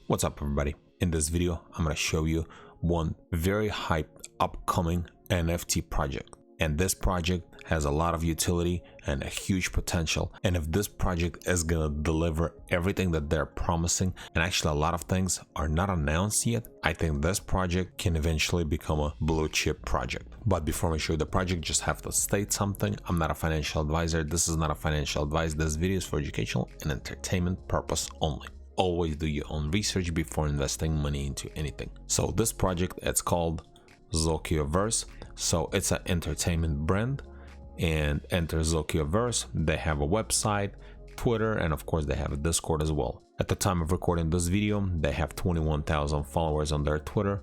What's up, everybody? In this video, I'm going to show you one very hyped upcoming NFT project. And this project has a lot of utility and a huge potential. And if this project is going to deliver everything that they're promising, and actually a lot of things are not announced yet, I think this project can eventually become a blue chip project. But before I show you the project, just have to state something. I'm not a financial advisor. This is not a financial advice. This video is for educational and entertainment purpose only. Always do your own research before investing money into anything. So this project, it's called Zokioverse. So it's an entertainment brand, and enter Zokioverse. They have a website, Twitter, and of course they have a Discord as well. At the time of recording this video, they have 21,000 followers on their Twitter,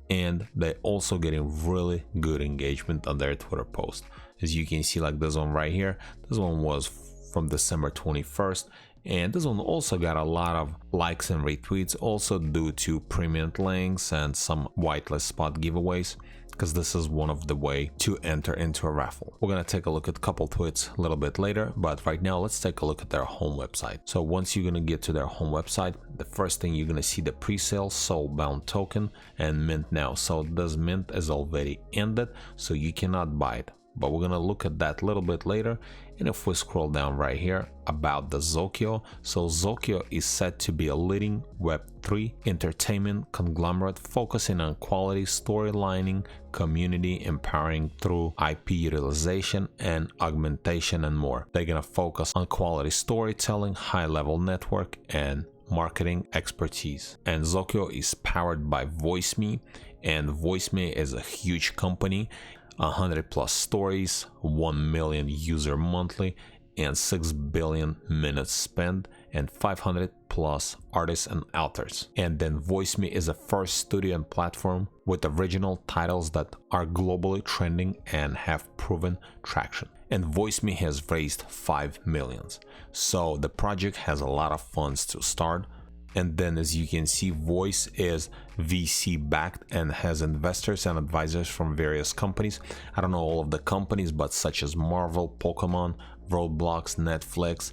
and they also getting really good engagement on their Twitter post. As you can see, like this one right here, this one was from December 21st. And this one also got a lot of likes and retweets, also due to premium links and some whitelist spot giveaways, because this is one of the way to enter into a raffle. We're going to take a look at a couple tweets a little bit later, but right now let's take a look at their home website. So once you're going to get to their home website, the first thing you're going to see the pre-sale soulbound token and mint now. So this mint is already ended, so you cannot buy it. But we're going to look at that a little bit later. And if we scroll down right here about the Zokio, so Zokio is said to be a leading Web3 entertainment conglomerate focusing on quality storylining, community empowering through IP utilization and augmentation and more. They're going to focus on quality storytelling, high-level network, and marketing expertise. And Zokio is powered by VoiceMe, and VoiceMe is a huge company. 100 plus stories, 1 million user monthly, and 6 billion minutes spent, and 500 plus artists and authors. And then VoiceMe is a first studio and platform with original titles that are globally trending and have proven traction. And VoiceMe has raised 5 million. So the project has a lot of funds to start. And then as you can see, Voice is VC backed and has investors and advisors from various companies. I don't know all of the companies, but such as Marvel, Pokemon, Roblox, Netflix,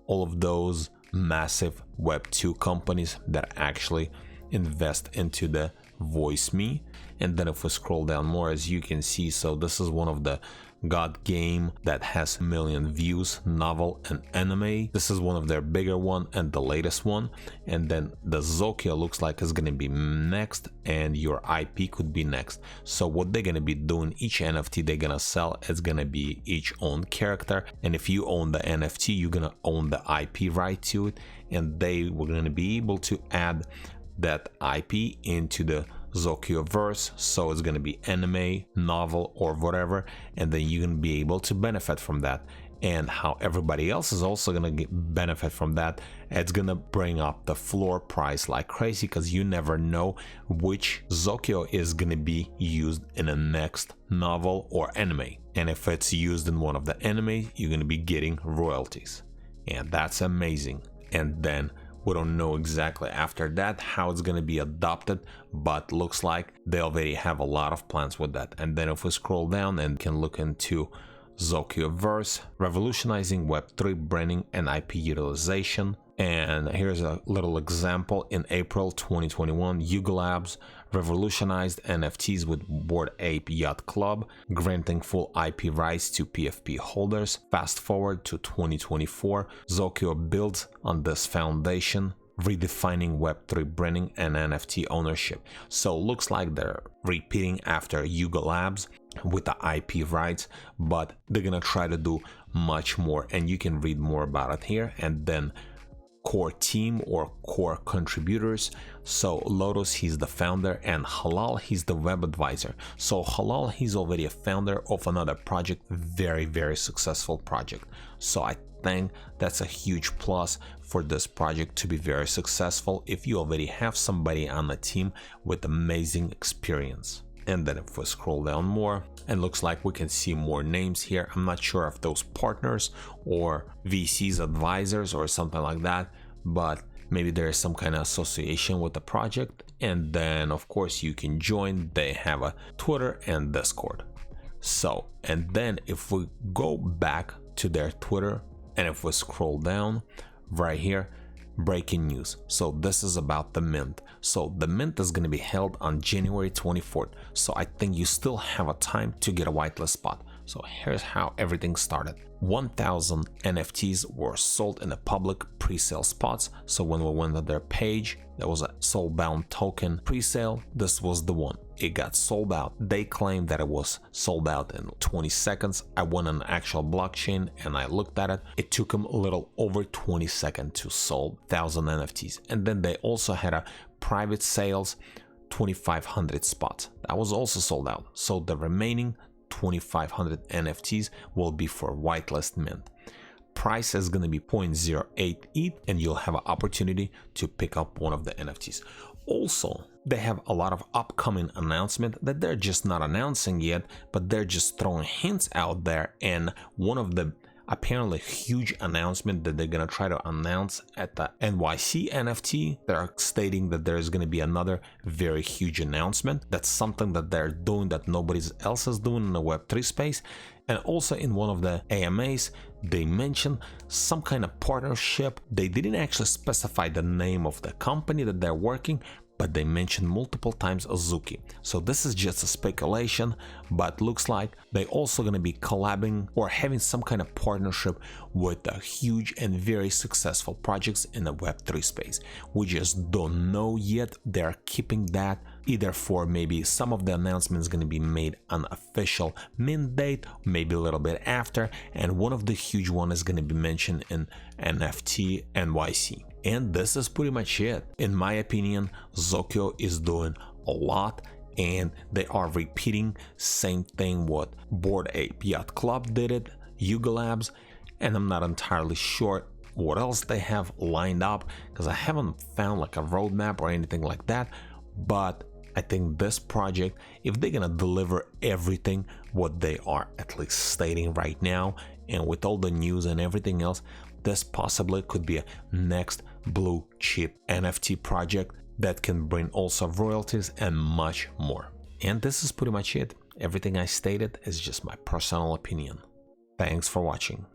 all of those massive Web2 companies that actually invest into the VoiceMe. And then if we scroll down more, as you can see, so this is one of the God game that has 1 million views, novel and anime. This is one of their bigger one and the latest one. And then the Zokio looks like it's gonna be next, and your IP could be next. So what they're gonna be doing, each NFT they're gonna sell, it's gonna be each own character. And if you own the NFT, you're gonna own the IP right to it, and they were gonna be able to add that IP into the Zokioverse, so it's going to be anime, novel, or whatever, and then you're going to be able to benefit from that. And how everybody else is also going to benefit from that, it's going to bring up the floor price like crazy, because you never know which Zokio is going to be used in the next novel or anime. And if it's used in one of the anime, you're going to be getting royalties, and that's amazing. And then we don't know exactly after that how it's going to be adopted, but looks like they already have a lot of plans with that. And then if we scroll down and can look into Zokioverse, revolutionizing Web3 branding and IP utilization. And here's a little example. In April 2021, Yuga Labs revolutionized NFTs with Bored Ape Yacht Club, granting full IP rights to PFP holders. Fast forward to 2024, Zokio builds on this foundation, redefining Web3 branding and NFT ownership. So looks like they're repeating after Yuga Labs with the IP rights, but they're gonna try to do much more, and you can read more about it here. And then core team or core contributors. So Lotus, he's the founder, and Halal, he's the web advisor. So Halal, he's already a founder of another project, very successful project. So I think that's a huge plus for this project to be very successful if you already have somebody on the team with amazing experience. And then if we scroll down more, and looks like we can see more names here. I'm not sure if those partners or VCs advisors or something like that, but maybe there is some kind of association with the project. And then of course you can join. They have a Twitter and Discord. So, and then if we go back to their Twitter, and if we scroll down right here, breaking news. So this is about the mint. So the mint is going to be held on January 24th. So I think you still have a time to get a whitelist spot. So here's how everything started. 1,000 NFTs were sold in the public pre-sale spots. So when we went to their page, there was a soulbound token pre-sale. This was the one. It got sold out. They claimed that it was sold out in 20 seconds. I went on the actual blockchain and I looked at it. It took them a little over 20 seconds to sell 1,000 NFTs. And then they also had a private sales 2,500 spots. That was also sold out. So the remaining 2,500 NFTs will be for whitelist mint. Price is going to be 0.08 ETH and you'll have an opportunity to pick up one of the NFTs. Also, they have a lot of upcoming announcements that they're just not announcing yet, but they're just throwing hints out there. And one of the apparently huge announcement that they're going to try to announce at the NYC NFT, they're stating that there's going to be another very huge announcement. That's something that they're doing that nobody else is doing in the Web3 space. And also in one of the AMAs, they mentioned some kind of partnership. They didn't actually specify the name of the company that they're working, but they mentioned multiple times Azuki. So this is just a speculation, but looks like they also going to be collabing or having some kind of partnership with the huge and very successful projects in the Web3 space. We just don't know yet. They're keeping that either for maybe some of the announcements going to be made on official mint date, maybe a little bit after, and one of the huge one is going to be mentioned in NFT NYC. And this is pretty much it. In my opinion, Zokyo is doing a lot and they are repeating same thing what Bored Ape Yacht Club did it, Yuga Labs, and I'm not entirely sure what else they have lined up because I haven't found like a roadmap or anything like that. But I think this project, if they're gonna deliver everything what they are at least stating right now, and with all the news and everything else, this possibly could be a next blue chip NFT project that can bring also royalties and much more. And this is pretty much it. Everything I stated is just my personal opinion. Thanks for watching.